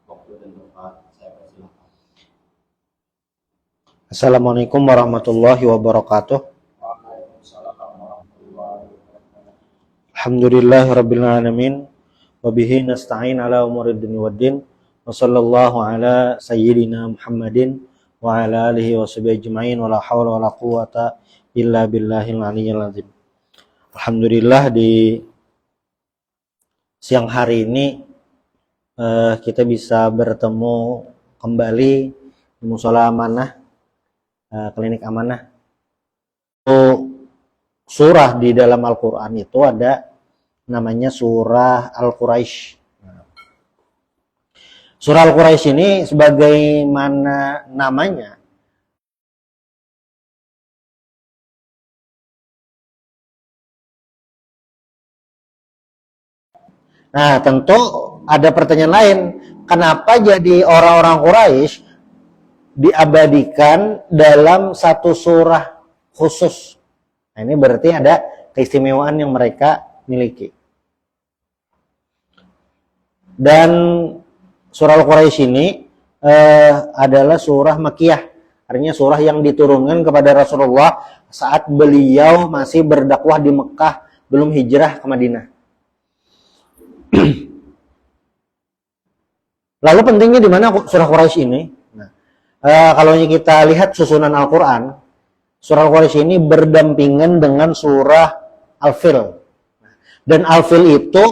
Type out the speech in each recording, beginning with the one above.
waktu dan tempat. Saya persilakan. Assalamualaikum warahmatullahi wabarakatuh. Waalaikumsalam warahmatullahi wabarakatuh. Alhamdulillahirabbil alamin wa bihi nasta'in ala umurid dunya waddin wa sallallahu ala sayyidina Muhammadin wa ala alihi washabihi ajmain wa la haula wa la quwata illa billahil aliyyil azim. Alhamdulillah di siang hari ini kita bisa bertemu kembali di Mushola Amanah, Klinik Amanah. Surah di dalam Al-Quran itu ada namanya surah Al-Quraisy. Surah Al-Quraisy ini sebagaimana namanya, nah tentu ada pertanyaan lain, kenapa jadi orang-orang Quraisy diabadikan dalam satu surah khusus? Nah, ini berarti ada keistimewaan yang mereka miliki. Dan surah Al-Quraisy ini adalah surah Makkiyah, artinya surah yang diturunkan kepada Rasulullah saat beliau masih berdakwah di Mekah, belum hijrah ke Madinah. Lalu pentingnya di mana surah Quraisy ini? Nah, kalau kita lihat susunan Al-Quran, surah Al-Quraisy ini berdampingan dengan surah Al-Fil. Dan Al-Fil itu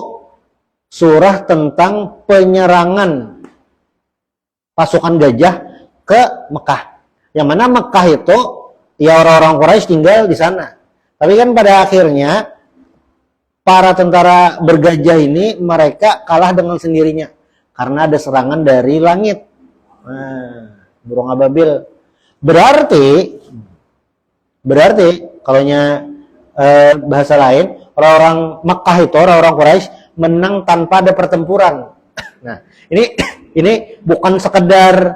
surah tentang penyerangan pasukan gajah ke Mekah. Yang mana Mekah itu ya orang-orang Quraisy tinggal di sana. Tapi kan pada akhirnya para tentara bergajah ini mereka kalah dengan sendirinya karena ada serangan dari langit. Nah, burung ababil. Berarti kalaunya bahasa lain, orang-orang Mekah itu, orang-orang Quraisy menang tanpa ada pertempuran. Nah, ini bukan sekedar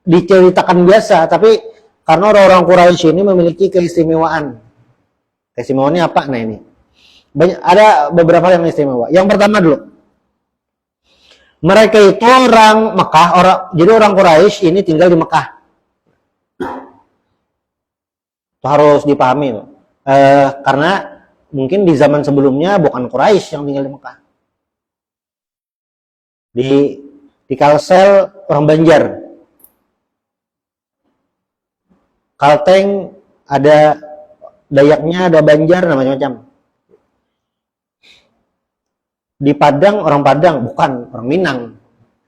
diceritakan biasa, tapi karena orang-orang Quraisy ini memiliki keistimewaan. Keistimewaannya apa? Nah ini ada beberapa yang istimewa. Yang pertama dulu, mereka itu orang Mekah, jadi orang Quraisy ini tinggal di Mekah. Itu harus dipahami, karena mungkin di zaman sebelumnya bukan Quraisy yang tinggal di Mekah. Di Kalsel orang Banjar, Kalteng ada Dayaknya, ada Banjar, macam-macam. Di Padang orang Padang, bukan orang Minang.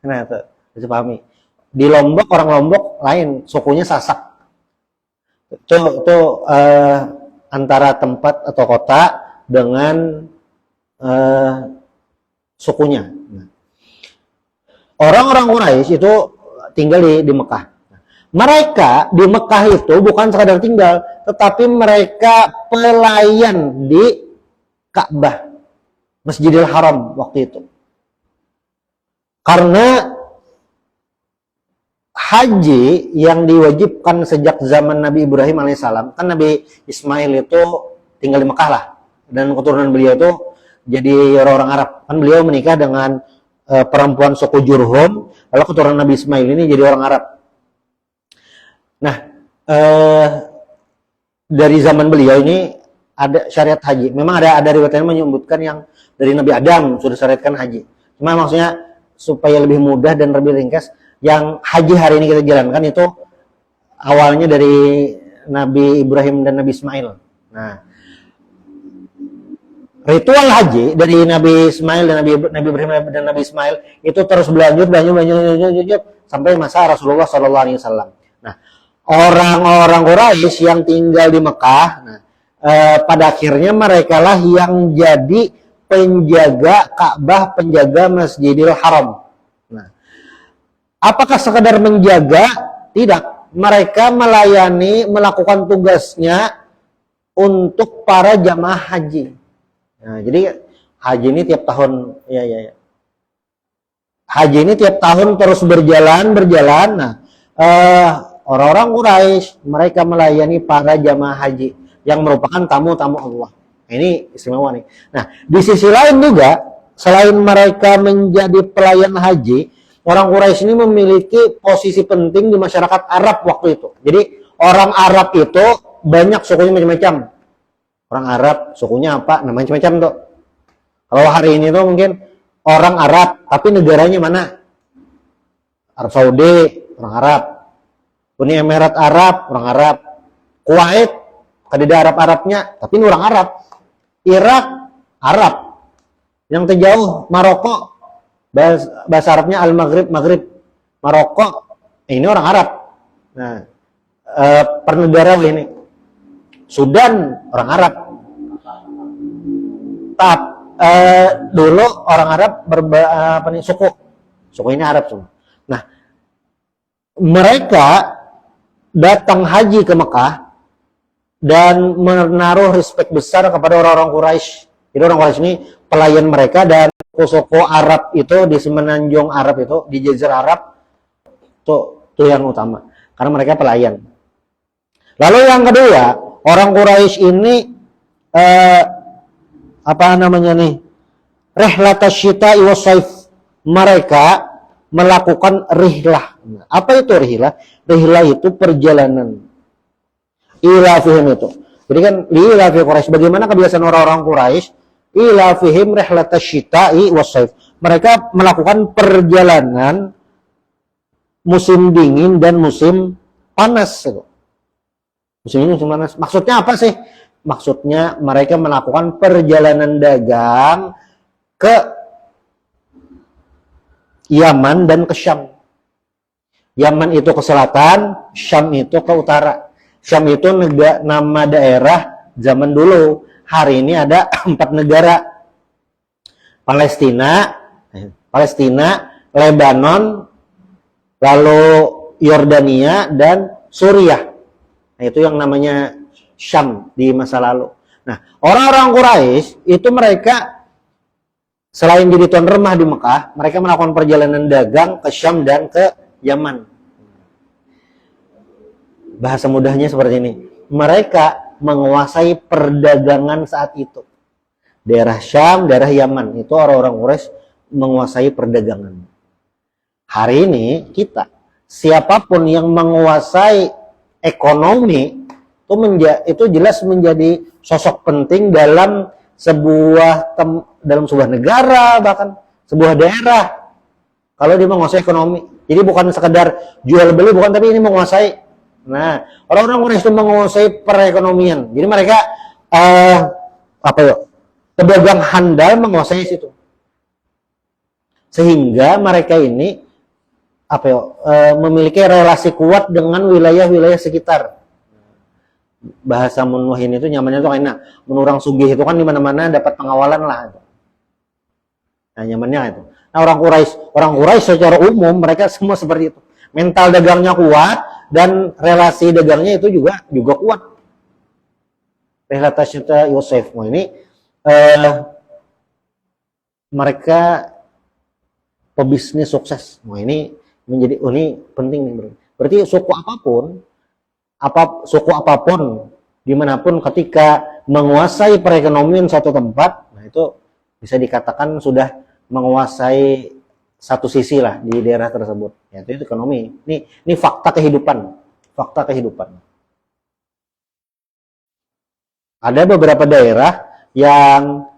Nah, itu bisa pahami. Di Lombok orang Lombok lain, sukunya Sasak. Itu antara tempat atau kota dengan sukunya. Orang-orang Quraisy itu tinggal di Mekah. Mereka di Mekah itu bukan sekadar tinggal, tetapi mereka pelayan di Ka'bah, Masjidil Haram waktu itu. Karena haji yang diwajibkan sejak zaman Nabi Ibrahim alaihissalam, kan Nabi Ismail itu tinggal di Mekah lah, dan keturunan beliau itu jadi orang Arab. Kan beliau menikah dengan perempuan suku Jurhum, lalu keturunan Nabi Ismail ini jadi orang Arab. Nah, dari zaman beliau ini ada syariat haji. Memang ada riwayat yang menyebutkan yang dari Nabi Adam sudah syariatkan haji. Cuma maksudnya supaya lebih mudah dan lebih ringkas, yang haji hari ini kita jalankan itu awalnya dari Nabi Ibrahim dan Nabi Ismail. Nah, ritual haji dari Nabi Ismail dan Nabi Ibrahim dan Nabi Ismail itu terus berlanjut sampai masa Rasulullah SAW. Nah, orang-orang Quraisy yang tinggal di Mekah, pada akhirnya mereka lah yang jadi penjaga Ka'bah, penjaga Masjidil Haram. Nah, apakah sekedar menjaga? Tidak. Mereka melakukan tugasnya untuk para jamaah haji. Nah, jadi haji ini tiap tahun, haji ini tiap tahun terus berjalan. Nah, orang-orang Quraisy mereka melayani para jamaah haji yang merupakan tamu-tamu Allah. Nah, ini istimewa nih. Nah, di sisi lain juga selain mereka menjadi pelayan haji, orang Quraisy ini memiliki posisi penting di masyarakat Arab waktu itu. Jadi orang Arab itu banyak sukunya macam-macam. Orang Arab sukunya apa? Namanya macam-macam tuh. Kalau hari ini tuh mungkin orang Arab, tapi negaranya mana? Arab Saudi, orang Arab. Uni Emirat Arab, orang Arab. Kuwait, kadida Arab-Arabnya, tapi ini orang Arab. Irak, Arab. Yang terjauh, Maroko, bahasa Arabnya Al-Maghrib, Maghrib. Maroko, ini orang Arab. Nah, per negara ini. Sudan, orang Arab. Dulu orang Arab suku ini Arab semua. Nah, mereka datang haji ke Mekah dan menaruh respect besar kepada orang-orang Quraisy. Jadi orang Quraisy ini pelayan mereka, dan suku Arab itu di semenanjung Arab itu, di Jazirah Arab itu yang utama karena mereka pelayan. Lalu yang kedua, orang Quraisy ini rihlatas syita'i was-saif. Mereka melakukan rihlah. Apa itu rihlah? Rihlah itu perjalanan. Ilafihim itu. Jadi kan ilafi Quraisy, bagaimana kebiasaan orang-orang Quraisy? Ilafihim rihlatas syita'i was-saif. Mereka melakukan perjalanan musim dingin dan musim panas itu. Musim dingin, musim panas. Maksudnya apa sih? Maksudnya mereka melakukan perjalanan dagang ke Yaman dan ke Syam. Yaman itu ke selatan, Syam itu ke utara. Syam itu nama daerah zaman dulu. Hari ini ada 4 negara. Palestina, Lebanon, lalu Yordania, dan Suriah. Nah, itu yang namanya Syam di masa lalu. Nah, orang-orang Quraisy itu mereka selain jadi tuan rumah di Mekah, mereka melakukan perjalanan dagang ke Syam dan ke Yaman. Bahasa mudahnya seperti ini. Mereka menguasai perdagangan saat itu. Daerah Syam, daerah Yaman, itu orang-orang Quraisy menguasai perdagangan. Hari ini kita, siapapun yang menguasai ekonomi, itu jelas menjadi sosok penting dalam sebuah negara, bahkan sebuah daerah. Kalau dia menguasai ekonomi, jadi bukan sekedar jual beli, bukan, tapi ini menguasai. Nah, orang-orang Quraisy itu menguasai perekonomian. Jadi mereka pedagang handal menguasai situ. Sehingga mereka ini memiliki relasi kuat dengan wilayah-wilayah sekitar. Bahasa Munwahin itu nyamannya tuh enak. Menurang sugih itu kan di mana-mana dapat pengawalan lah. Nah, nyamannya itu. Nah, orang Quraisy secara umum mereka semua seperti itu. Mental dagangnya kuat dan relasi dagangnya itu juga kuat. Rihlatasya Yosef ini mereka pebisnis sukses. Ini penting nih, bro. Berarti suku apapun dimanapun ketika menguasai perekonomian suatu tempat, nah itu bisa dikatakan sudah menguasai satu sisi lah di daerah tersebut, yaitu ekonomi. Ini fakta kehidupan. Ada beberapa daerah yang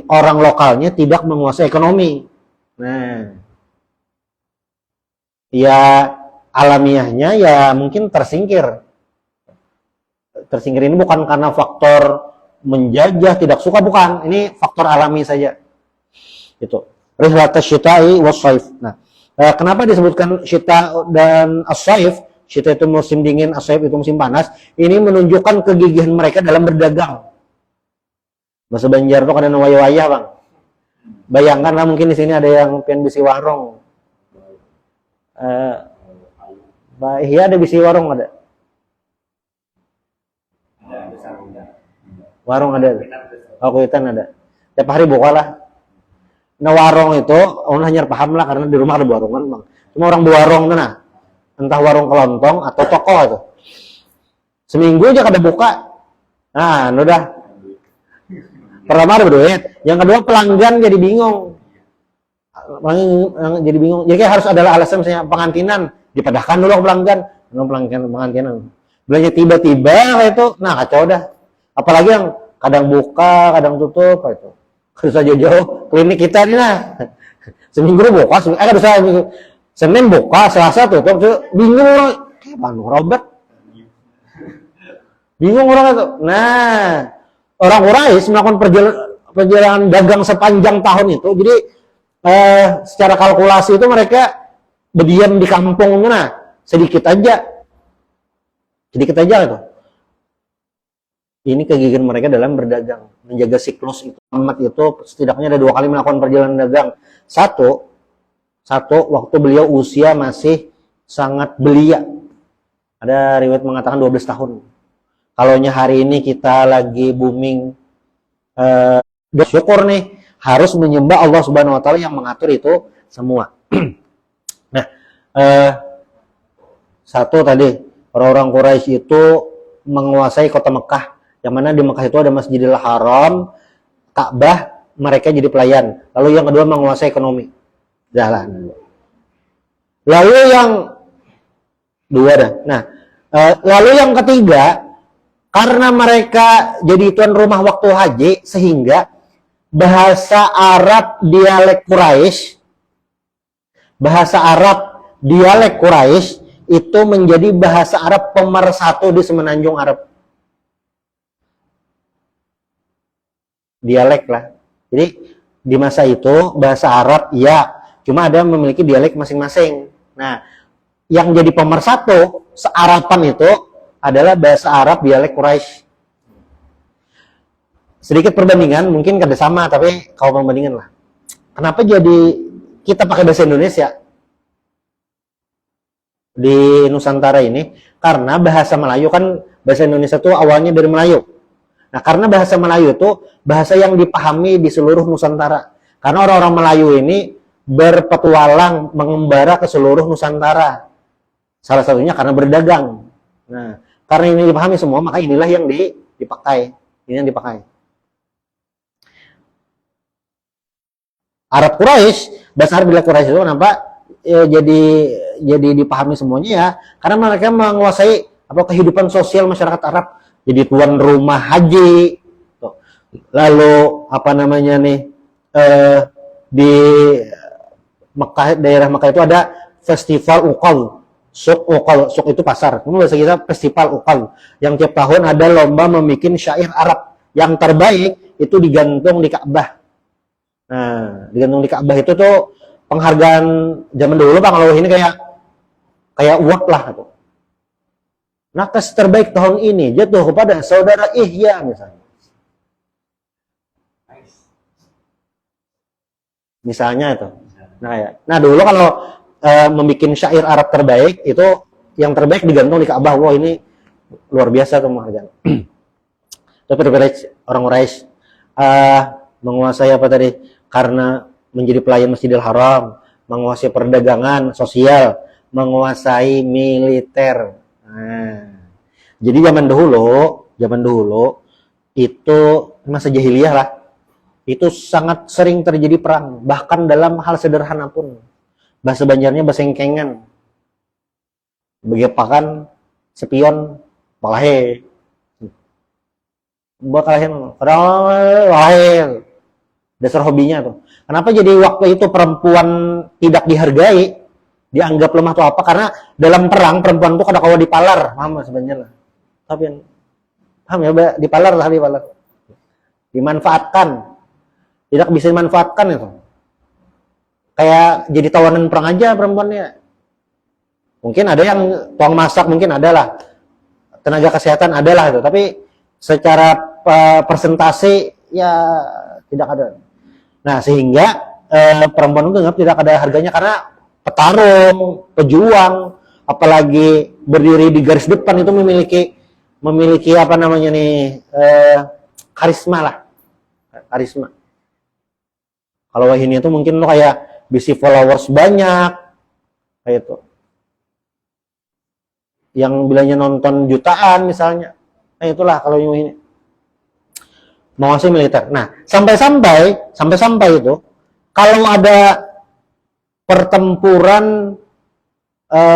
orang lokalnya tidak menguasai ekonomi. Nah, ya alamiahnya ya mungkin tersingkir. Tersingkir ini bukan karena faktor menjajah, tidak suka, bukan. Ini faktor alami saja. Itu. Rihlatas syita'i was-saif. Nah, kenapa disebutkan syita dan as-saif? Syita itu musim dingin, as-saif itu musim panas. Ini menunjukkan kegigihan mereka dalam berdagang. Bahasa Banjar itu kadang wayah-wayah, Bang. Bayangkanlah mungkin di sini ada yang pengen bisi warung. Iya, ada bisi warung ada. Warung ada. Kuitan ada. Tiap hari buka lah. Nah, warung itu orang hanya paham lah karena di rumah ada warungan, Bang. Cuma orang berwarung tuh, nah. Entah warung kelontong atau toko itu. Seminggu aja kada buka. Nah, udah. Pertama ada berduit, yang kedua pelanggan jadi bingung. Pelanggan jadi bingung. Jadi kayak harus ada alasan misalnya pengantinan, dipadahkan dulu ke pelanggan, pengantinan. Belanja tiba-tiba kayak itu, nah kacau dah. Apalagi yang kadang buka, kadang tutup kayak itu. Harus aja jauh klinik kita nih lah. Seminggu buka, Senin buka, Selasa tutup, bingung orang. Kayak mana Robert? Bingung orang itu. Nah, orang Quraisy melakukan perjalanan dagang sepanjang tahun itu. Jadi secara kalkulasi itu mereka berdiam di kampung mana sedikit aja itu. Ini kegigihan mereka dalam berdagang, menjaga siklus itu. Muhammad itu setidaknya ada 2 kali melakukan perjalanan dagang. Satu waktu beliau usia masih sangat belia. Ada riwayat mengatakan 12 tahun. Kalaunya hari ini kita lagi booming bersyukur nih, harus menyembah Allah Subhanahu wa taala yang mengatur itu semua. Nah, satu tadi orang-orang Quraisy itu menguasai kota Mekah, yang mana di Mekah itu ada Masjidil Haram, Ka'bah, mereka jadi pelayan. Lalu yang kedua menguasai ekonomi, jalan. Lalu yang dua dah. Nah, lalu yang ketiga, karena mereka jadi tuan rumah waktu haji, sehingga bahasa Arab dialek Quraisy itu menjadi bahasa Arab pemersatu di semenanjung Arab. Dialek lah. Jadi di masa itu bahasa Arab ya, cuma ada memiliki dialek masing-masing. Nah, yang jadi pemersatu searapan itu adalah bahasa Arab dialek Quraisy. Sedikit perbandingan, mungkin kada sama, tapi kalau perbandingan lah. Kenapa jadi kita pakai bahasa Indonesia di Nusantara ini? Karena bahasa Melayu kan, bahasa Indonesia itu awalnya dari Melayu. Nah, karena bahasa Melayu itu bahasa yang dipahami di seluruh Nusantara. Karena orang-orang Melayu ini berpetualang, mengembara ke seluruh Nusantara. Salah satunya karena berdagang. Nah, karena ini dipahami semua, maka inilah yang dipakai. Ini yang dipakai. Arab Quraisy, bahasa Arab Quraisy itu kenapa jadi dipahami semuanya ya? Karena mereka menguasai kehidupan sosial masyarakat Arab. Jadi tuan rumah haji, lalu di Mekah, daerah Mekah itu ada festival Uqal, Suk itu pasar. Kemudian bahasa kita festival Uqal, yang tiap tahun ada lomba membuat syair Arab. Yang terbaik itu digantung di Ka'bah. Nah, digantung di Ka'bah itu tuh penghargaan zaman dulu, Pak. Kalau ini kayak award lah gitu. Nakas terbaik tahun ini jatuh kepada saudara Ihya misalnya. Misalnya itu. Nah dulu kalau membuat syair Arab terbaik itu yang terbaik digantung di Ka'bah. Wah, ini luar biasa tuh penghargaan. Tapi orang Quraisy menguasai apa tadi? Karena menjadi pelayan Masjidil Haram, menguasai perdagangan, sosial, menguasai militer. Nah, jadi zaman dahulu itu masa jahiliyah lah, itu sangat sering terjadi perang, bahkan dalam hal sederhana pun. Bahasa Banjarnya basengkengan, begepakan, sepion, palahe, bakalahin, lahir. Dasar hobinya tuh. Kenapa jadi waktu itu perempuan tidak dihargai, dianggap lemah tuh apa? Karena dalam perang perempuan tuh kadang-kadang dipalar, paham sebenarnya. Tapi paham ya, dipalar. Dimanfaatkan. Tidak bisa dimanfaatkan itu. Kayak jadi tawanan perang aja perempuannya. Mungkin ada yang tuang masak, mungkin ada lah. Tenaga kesehatan ada lah itu, tapi secara persentase ya tidak ada. Nah, sehingga perempuan itu tidak ada harganya karena petarung, pejuang, apalagi berdiri di garis depan itu memiliki karisma lah. Karisma. Kalau ini itu mungkin lo kayak bisi followers banyak, kayak itu. Yang bilangnya nonton jutaan misalnya. Nah, itulah kalau ini. menguasai militer. Nah, sampai-sampai itu kalau ada pertempuran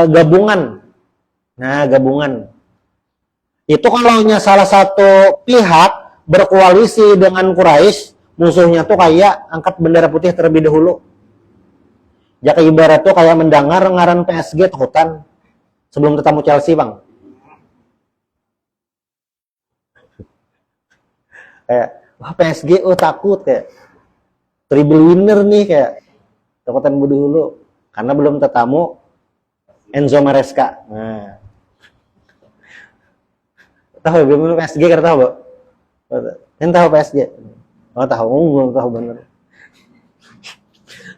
gabungan. Nah, gabungan. Itu kalau salah satu pihak berkoalisi dengan Quraisy, musuhnya tuh kayak angkat bendera putih terlebih dahulu. Ya kayak ibarat tuh kayak mendengar ngaran PSG takutan sebelum ketemu Chelsea, Bang. Kayak wah PSG takut kayak triple winner nih kayak takutan dulu karena belum ketemu Enzo Maresca. Nah. Tahu belum PSG karena tahu, Bu? Kan tahu PSG. Oh, tahu, belum tahu bener.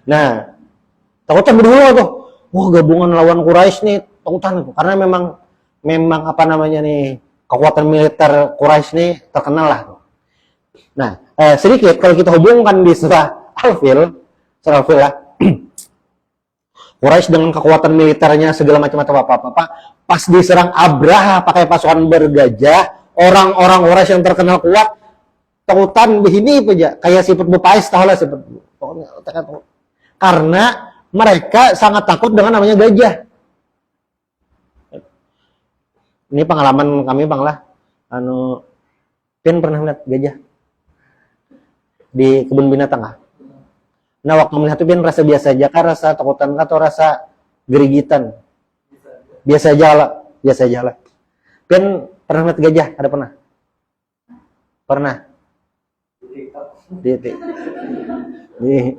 Nah, takutan berdua tuh. Wah, gabungan lawan Quraisy nih, takutan tuh. Karena memang apa namanya nih, kekuatan militer Quraisy nih terkenal lah. Nah, sedikit kalau kita hubungkan di surah Al-Fil lah. Quraisy dengan kekuatan militernya segala macam apa pas diserang Abraha pakai pasukan bergajah, orang-orang Quraisy yang terkenal kuat takutan begini aja kayak siput bepais tahu lah siput. Karena mereka sangat takut dengan namanya gajah. Ini pengalaman kami, Bang lah. Pin pernah melihat gajah di kebun binatang ah. Nah, waktu melihat itu Pin rasa biasa aja kah, rasa takutan atau rasa gerigitan? Biasa aja lah. Pin pernah melihat gajah? Ada pernah? Pernah?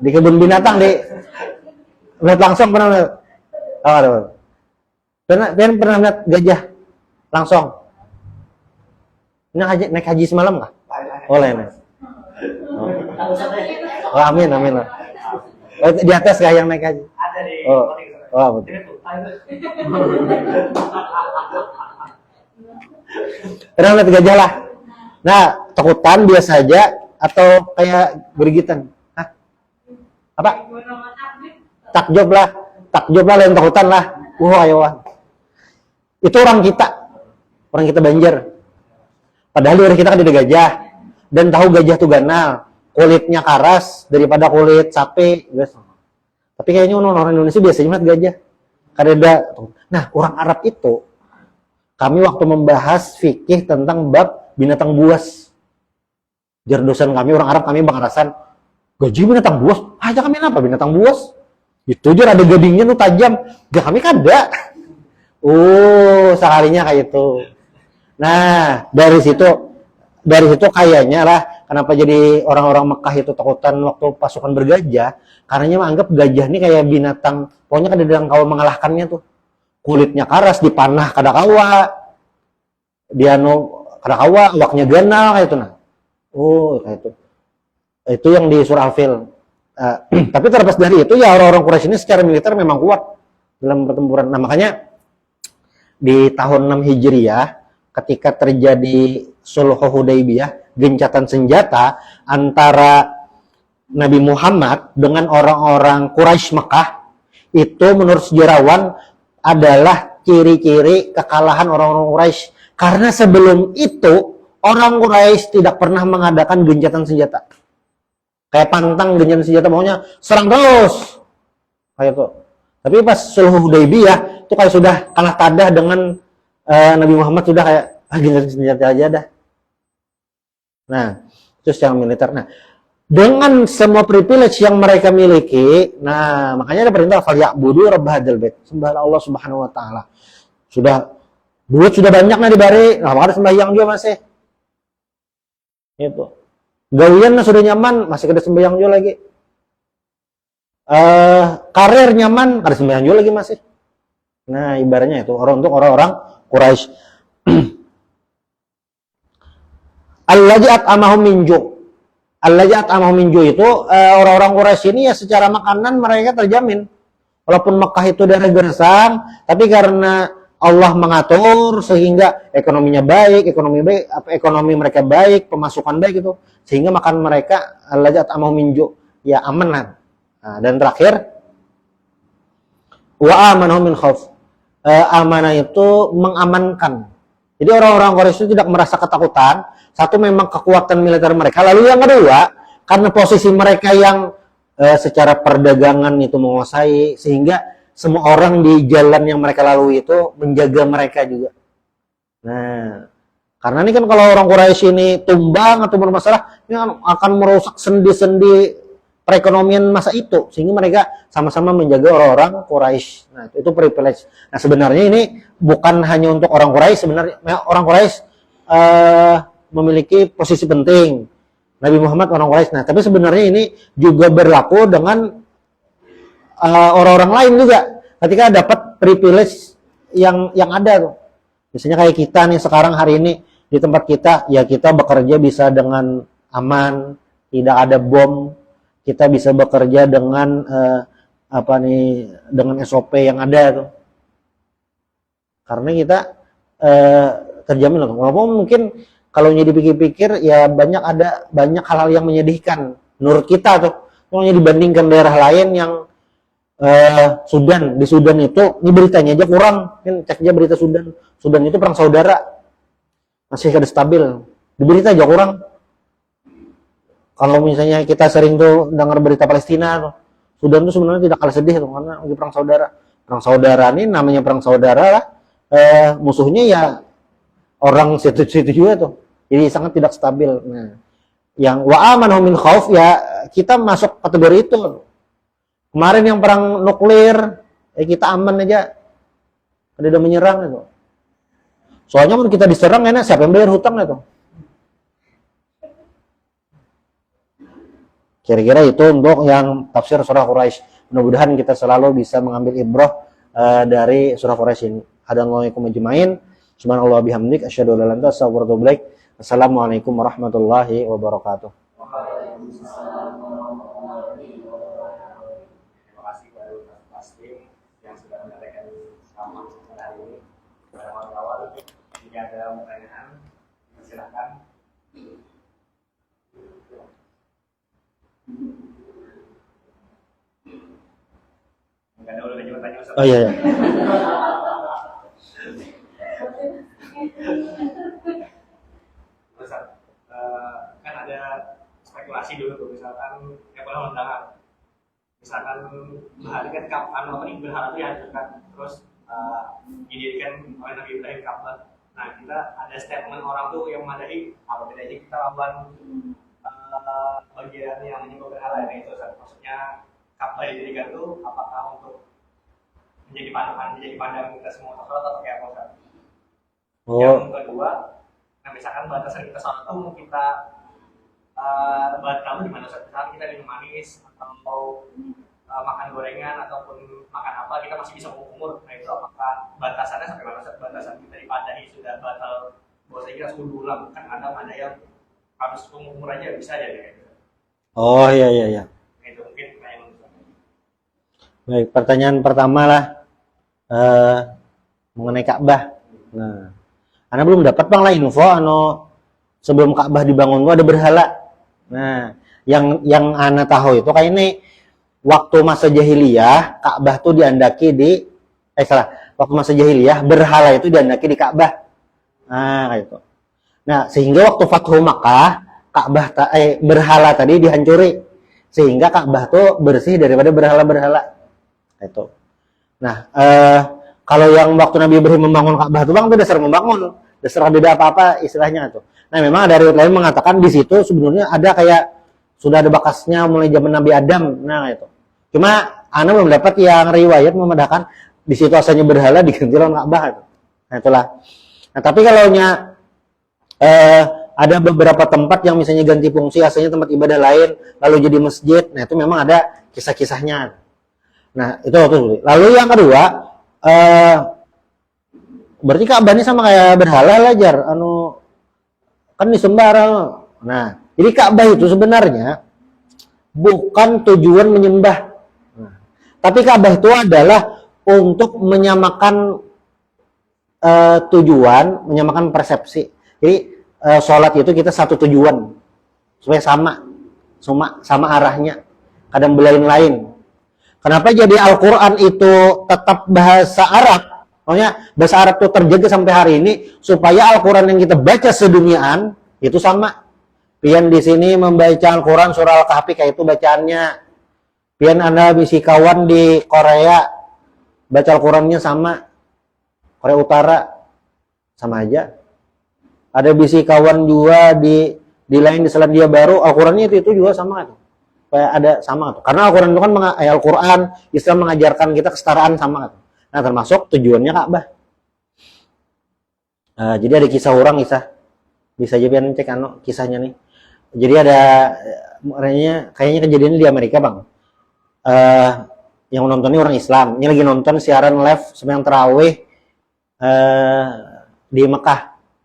Di kebun binatang melihat langsung pernah melihat? Oh, ada. Pernah melihat gajah langsung? Naik haji semalam kah? Oleh nih. Oh, amin. Oh, di atas kah yang naik haji? Ada di betul. Pernah lihat gajah lah. Nah, takutan biasa aja atau kayak gerigitan? Hah? Apa? Takjub lah yang takutan lah. Ayo. Itu orang kita Banjar. Padahal di kita kan ada gajah dan tahu gajah tuh ganal. Kulitnya karas daripada kulit sapi, guys. Tapi kayaknya orang Indonesia biasanya melihat gajah. Karena nah, orang Arab itu kami waktu membahas fikih tentang bab binatang buas. Dosen kami orang Arab, kami bangarasan gaji binatang buas. Aja kami apa binatang buas? Itu aja ada gadingnya tuh tajam. Gak kami kada. Sekalinya kayak itu. Nah, dari situ kayaknya lah kenapa jadi orang-orang Mekah itu takutan waktu pasukan bergajah, karena menganggap gajah ini kayak binatang, pokoknya kan ada kawa mengalahkannya tuh. Kulitnya karas, dipanah kada kawa. Kada kawa, awaknya ganal kayak itu nah. Kayak itu. Itu yang di surah Al-Fil. Tapi terlepas dari itu ya orang-orang Quraisy ini secara militer memang kuat dalam pertempuran. Nah, makanya di tahun 6 Hijriah ketika terjadi Sulh Hudaybiyah, gencatan senjata antara Nabi Muhammad dengan orang-orang Quraisy Mekah, itu menurut sejarawan adalah ciri-ciri kekalahan orang-orang Quraisy. Karena sebelum itu orang Quraisy tidak pernah mengadakan gencatan senjata. Kayak pantang gencatan senjata, maunya serang terus. Kayak itu. Tapi pas Sulh Hudaybiyah itu kayak sudah kalah tadah dengan Nabi Muhammad, sudah kayak gencatan senjata aja dah. Nah, itu secara militer. Nah, dengan semua privilege yang mereka miliki, nah makanya ada perintah falyabudu rabb hadzal bait, sembah Allah Subhanahu wa taala. Duit sudah banyak di bari, nah maka sembahyang juga masih. Itu. Gawian sudah nyaman, masih ada sembahyang juga lagi. Karir nyaman, ada sembahyang juga lagi masih. Nah, ibaratnya itu untuk orang-orang Quraisy. Allazi at'amahum min ju'. Allazi at'amahum min ju' itu orang-orang Quraisy ini ya secara makanan mereka terjamin. Walaupun Mekah itu daerah gersang, tapi karena Allah mengatur sehingga ekonominya baik, ekonomi mereka baik, pemasukan baik itu, sehingga makan mereka allazi at'amahum min ju', ya aman lah. Nah, dan terakhir wa amanahum min khauf. Amanah itu mengamankan. Jadi orang-orang Quraisy itu tidak merasa ketakutan Satu memang kekuatan militer mereka. Lalu yang kedua, karena posisi mereka yang secara perdagangan itu menguasai, sehingga semua orang di jalan yang mereka lalui itu menjaga mereka juga. Nah, karena ini kan kalau orang Quraisy ini tumbang atau bermasalah, ini akan merusak sendi-sendi perekonomian masa itu, sehingga mereka sama-sama menjaga orang-orang Quraisy. Nah, itu privilege. Nah, sebenarnya ini bukan hanya untuk orang Quraisy, sebenarnya orang Quraisy memiliki posisi penting. Nabi Muhammad orang Quraisy. Nah, tapi sebenarnya ini juga berlaku dengan orang-orang lain juga. Ketika dapat privilege yang ada tuh. Misalnya kayak kita nih sekarang hari ini di tempat kita, ya kita bekerja bisa dengan aman, tidak ada bom, kita bisa bekerja dengan dengan SOP yang ada tuh. Karena kita terjamin loh. Walaupun mungkin kalau dipikir-pikir ya banyak hal-hal yang menyedihkan menurut kita tuh. Kalau dibandingkan daerah lain yang Sudan, di Sudan itu, ini beritanya aja kurang, kan cek aja berita Sudan. Sudan itu perang saudara, masih kada stabil. Di berita aja kurang. Kalau misalnya kita sering tuh dengar berita Palestina tuh, Sudan tuh sebenarnya tidak kalah sedih tuh, karena lagi perang saudara. Perang saudara ini namanya perang saudara lah, musuhnya ya orang situ-situ juga tuh. Jadi sangat tidak stabil. Nah, yang wa amanu min khauf ya kita masuk kategori itu. Kemarin yang perang nuklir, kita aman aja. Tidak menyerang itu. Soalnya kalau kita diserang enak, siapa yang bayar hutang itu? Kira-kira itu untuk yang tafsir surah Quraisy. Mudah-mudahan kita selalu bisa mengambil ibrah dari surah Quraisy ini. Hadallahu ajmain. Subhanallah bihamdik asyhadu an la ilaha illa anta astaghfiruka wa atubu ilaik. Assalamualaikum warahmatullahi wabarakatuh. Terima kasih kepada Ustaz Taslim yang sudah menyampaikan ceramah hari ini. Pada awal, jika ada pertanyaan, silakan. Enggak ada udah bertanya Ustaz. Oh iya, iya. Ustaz, kan ada spekulasi dulu tuh, misalkan yang pernah mendengar, misalkan hari kan berhala itu dihancurkan, terus didirikan oleh Nabi Ibrahim Ka'bah. Nah, kita ada statement orang tuh yang mengadakan apa bedanya kita lawan bagian yang menyembah berhala ini itu, maksudnya Ka'bah didirikan tuh apakah untuk menjadi pandangan kita semua atau kayak apa? Yang kedua, nah misalkan batasan kita sholat tuh kita batal di mana saat kita minum manis atau makan gorengan ataupun makan apa, kita masih bisa umur. Nah itu apakah batasannya sampai mana saat batasan kita dipadahi sudah batal? Bahwasanya kita sudah ulang, kan ada yang harus umur aja bisa aja kayak gitu. Oh iya. Nah, itu mungkin pertanyaan. Baik, pertanyaan pertama lah mengenai Ka'bah. Nah, Ana belum dapat bang lah info sebelum Ka'bah dibangun itu ada berhala. Nah, yang Ana tahu itu kayak ini waktu masa jahiliyah Ka'bah tuh diandaki waktu masa jahiliyah berhala itu diandaki di Ka'bah. Nah, kayak itu. Nah, sehingga waktu Fathu Makkah Ka'bah berhala tadi dihancuri sehingga Ka'bah tuh bersih daripada berhala-berhala. Itu. Nah, kalau yang waktu Nabi Ibrahim membangun Ka'bah itu bang itu dasar membangun, dasar beda apa-apa istilahnya itu. Nah, memang ada riwayat lain mengatakan di situ sebenarnya ada kayak sudah ada bekasnya mulai zaman Nabi Adam. Nah, itu. Cuma ana belum dapat yang riwayat memandahkan di situ asalnya berhala diganti lawan Ka'bah itu. Nah, itulah. Nah, tapi kalau ada beberapa tempat yang misalnya ganti fungsi asalnya tempat ibadah lain lalu jadi masjid. Nah, itu memang ada kisah-kisahnya. Nah, itu. Lalu yang kedua, berarti Ka'bah ini sama kayak berhala lah jar, kan disembah. Nah, jadi Ka'bah itu sebenarnya bukan tujuan menyembah. Nah, tapi Ka'bah itu adalah untuk menyamakan tujuan, menyamakan persepsi. Jadi sholat itu kita satu tujuan supaya sama arahnya, kadang belain lain. Kenapa jadi Al-Quran itu tetap bahasa Arab? Pokoknya bahasa Arab itu terjaga sampai hari ini supaya Al-Quran yang kita baca seduniaan itu sama. Pian di sini membaca Al-Quran surah Al-Kahfi kayak itu bacaannya. Pian Anda bisi kawan di Korea baca Al-Qurannya sama. Korea Utara sama aja. Ada bisi kawan juga di lain di Selandia Baru Al-Qurannya itu juga sama kan. Kayak ada sama tuh. Karena Al-Quran itu kan Al-Quran Islam mengajarkan kita kesetaraan sama kan. Nah, termasuk tujuannya Ka'bah. Jadi ada kisah orang bisa aja pian cek kisahnya nih. Jadi ada kayaknya kejadian di Amerika bang. Yang nontonnya orang Islam. Ini lagi nonton siaran live sembahyang tarawih di Mekah.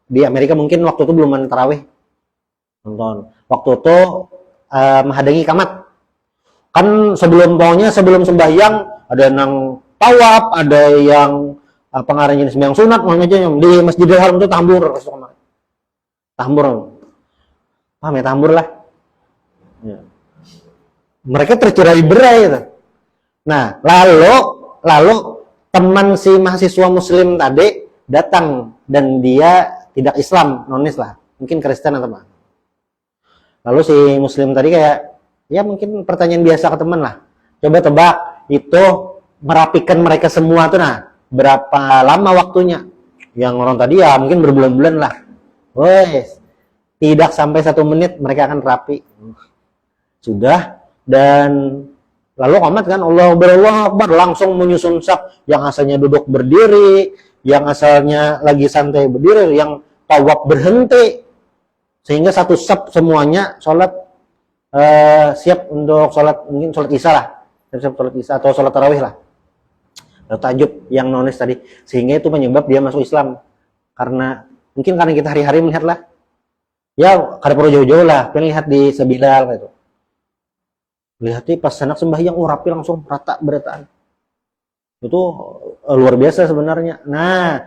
Di Amerika mungkin waktu itu belum ada tarawih. Nonton. Waktu itu menghadangi kamat. Kan sebelum sembahyang ada yang tawaf, ada yang pengarangin sembahyang sunat, makanya di Masjidil Haram itu tambur. Paham ya, tambur lah. Ya. Mereka tercerai-berai gitu. Nah, lalu teman si mahasiswa muslim tadi datang dan dia tidak Islam, nonis lah. Mungkin Kristen atau apa. Lalu si muslim tadi kayak ya mungkin pertanyaan biasa ke teman lah. Coba tebak itu merapikan mereka semua tuh berapa lama waktunya? Yang orang tadi ya mungkin berbulan-bulan lah. Wes, tidak sampai 1 menit mereka akan rapi. Sudah, dan lalu komat kan Allah Akbar langsung menyusun saf yang asalnya duduk berdiri, yang asalnya lagi santai berdiri, yang tawaf berhenti, sehingga satu saf semuanya sholat siap untuk sholat, mungkin sholat isya lah, siap sholat isya atau sholat tarawih lah, atau tahajud yang nonis tadi, sehingga itu penyebab dia masuk Islam. Karena kita hari-hari melihat lah, ya kada perlu jauh-jauh lah, pengen lihat di Sebilal gitu. Lihat pas anak sembahyang rapi langsung rata berataan. Itu luar biasa sebenarnya. Nah,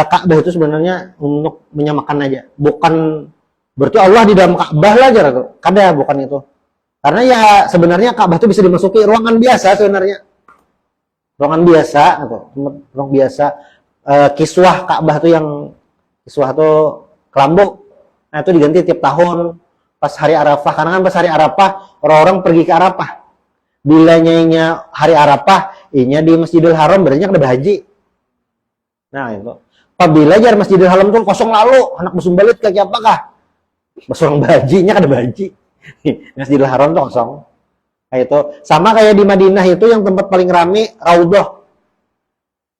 Ka'bah itu sebenarnya untuk menyamakan aja, bukan berarti Allah di dalam Ka'bah lah aja tuh. Kada, bukan itu. Karena ya sebenarnya Ka'bah itu bisa dimasuki ruangan biasa sebenarnya. Ruangan biasa gitu. Ruang biasa. Kiswah Ka'bah tuh yang kiswah tuh kelambu. Nah, itu diganti tiap tahun pas hari Arafah. Karena kan pas hari Arafah orang-orang pergi ke Arafah. Bila nyainya hari Arafah, inya di Masjidil Haram berarti ada haji. Nah, itu. Apabila jar Masjidil Haram tuh kosong lalu, anak musim balik kaki apakah? Masuk bajinya ada baji. Masjidil Haram tuh kosong. Kayak itu. Sama kayak di Madinah itu yang tempat paling rame Raudhah.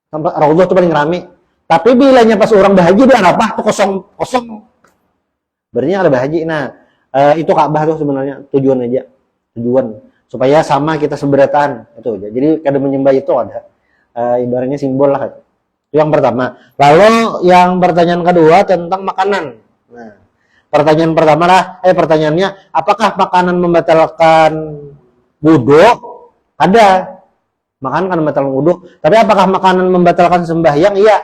Tempat Raudhah tuh paling rame. Tapi bilanya pas orang berhaji di Arafah tuh kosong. Berarti ada berhaji. Nah, itu Ka'bah tuh sebenarnya tujuan supaya sama kita seberataan itu aja. Jadi kada menyembah itu ada ibaratnya simbol lah. Itu yang pertama. Lalu yang pertanyaan kedua tentang makanan. Nah, pertanyaannya apakah makanan membatalkan wudu? Ada. Makanan kan membatalkan wudu, tapi apakah makanan membatalkan sembahyang? Iya.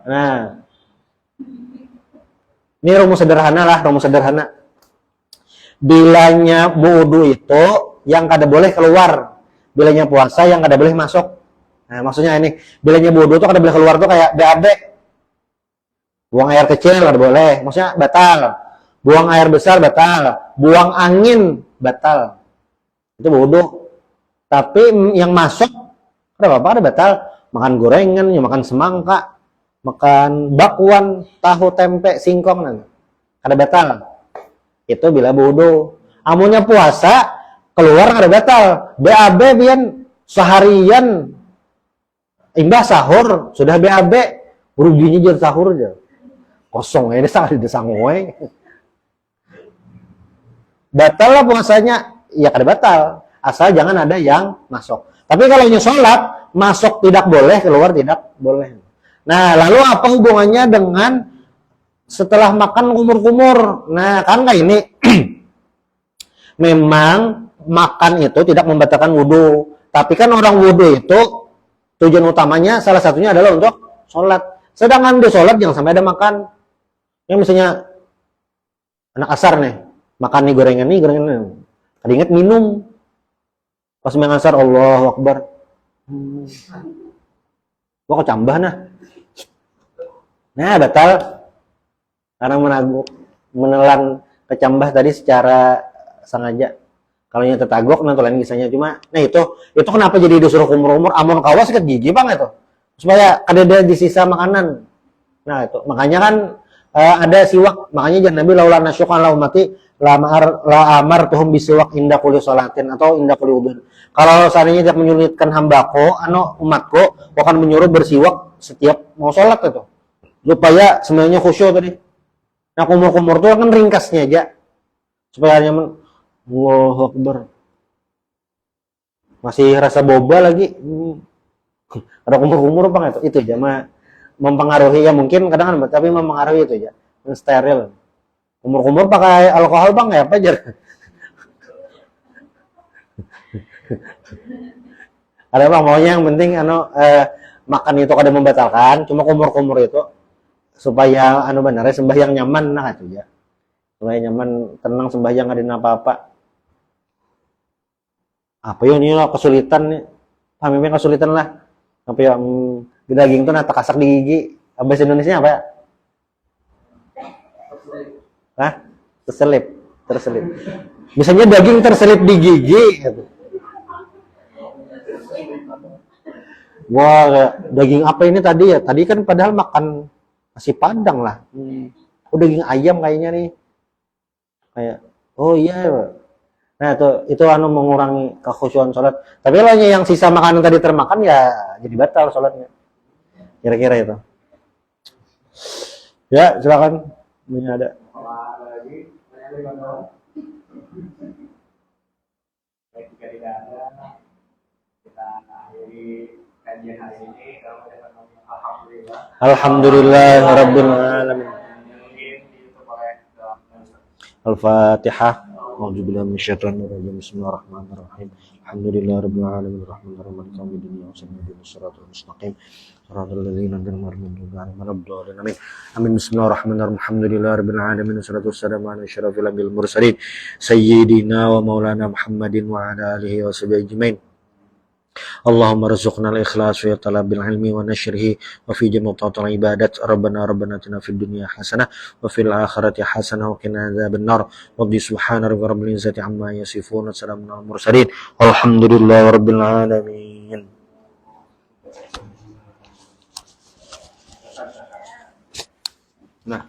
Nah, ini rumus sederhana. Bilanya wudu itu yang kada boleh keluar, bilanya puasa yang kada boleh masuk. Nah, maksudnya ini, bilanya wudu itu kada boleh keluar tuh kayak BAB. Buang air kecil kada boleh, maksudnya batal. Buang air besar batal, buang angin batal. Itu wudu. Tapi yang masuk kada apa-apa, kada batal. Makan gorengan, makan semangka, makan bakwan, tahu, tempe, singkong, kada batal. Itu bila wudu. Amunnya puasa keluar kada batal. BAB pian seharian imbah sahur sudah BAB, ruginya jadi sahur aja. Kosong ini sangat disangoy. Batal lah puasanya, ya kada batal. Asal jangan ada yang masuk. Tapi kalau sholat, masuk tidak boleh, keluar tidak boleh. Nah, lalu apa hubungannya dengan setelah makan kumur-kumur? Nah, kan kayak ini. Memang makan itu tidak membatalkan wudu. Tapi kan orang wudu itu tujuan utamanya salah satunya adalah untuk sholat. Sedangkan di sholat jangan sampai ada makan. Yang misalnya anak asar nih, makan nih gorengan nih. Kada ingat minum. Pas main asar, Allahu Akbar. Wah, kecambah nah. Nah, batal. Karena menelan kecambah tadi secara sengaja. Kalau yang tetagok nanti lain kisahnya cuma. Nah itu kenapa jadi disuruh kumur-kumur amun kawas sikat gigi bang itu supaya ada di sisa makanan. Nah itu makanya kan ada siwak, makanya jangan Nabi laula nasyukan la umati la amar tuhum bisiwak inda kulli salatin atau inda kulli wudhu. Kalau seandainya tidak menyulitkan hambaku umatku akan menyuruh bersiwak setiap mau sholat itu supaya semuanya khusyuk tadi. Nah kumur-kumur itu kan ringkasnya aja supaya nyaman. Allahu Akbar. Masih rasa boba lagi. Ada kumur-kumur bang itu aja mah mempengaruhi ya mungkin kadang kan tapi mempengaruhi itu aja. Steril. Kumur-kumur pakai alkohol bang ya apa aja. Ada bang maunya yang penting makan itu kada membatalkan, cuma kumur-kumur itu supaya benar sembahyang nyaman nah itu ya. Supaya nyaman, tenang sembahyang ada apa-apa. Apa ya ini lah kesulitan nih. Pamimpin kesulitan lah. Apa ya daging tuh nata kasak di gigi. Bahasa Indonesia apa ya? Hah? Terselip. Misalnya daging terselip di gigi gitu. Wah, daging apa ini tadi ya? Tadi kan padahal makan nasi padang lah. Oh, daging ayam kayaknya nih. Kayak, oh iya. Nah, itu mengurangi kekhusyuan sholat. Tapi kalau yang sisa makanan tadi termakan ya jadi batal sholatnya. Kira-kira itu. Ya, silakan. Ini ada. Baik, jika tidak ada, kita akhiri kajian hari ini. Kalau ada alhamdulillah. Alhamdulillah rabbil alamin. Mungkin ditutup oleh Al-Fatihah. A'udzubillahi minasyaitonir rajim. Bismillahirrahmanirrahim. Alhamdulillahirabbil alamin arrahmanir rahim maliki yaumiddin iyyaka siratal mustaqim siratal ladzina an'amta alaihim ghairil amin. Amin. Bismillahirrahmanirrahim. Alhamdulillahirabbil alamin wassalatu wassalamu ala asyrafil anbiya'il mursalin sayyidina wa maulana Muhammadin wa ala alihi washabihi ajmain. Allahumma rzuqna al-ikhlas fi talabil ilmi wa nashrihi wa fi jami' ta'atil ibadat. Rabbana atina fid dunya hasanah wa fil akhirati hasanah wa qina adzabannar. Wa bi subhana rabbil izzati amma yasifun. Assalamun alal mursalin. Walhamdulillahi rabbil alamin. Nah,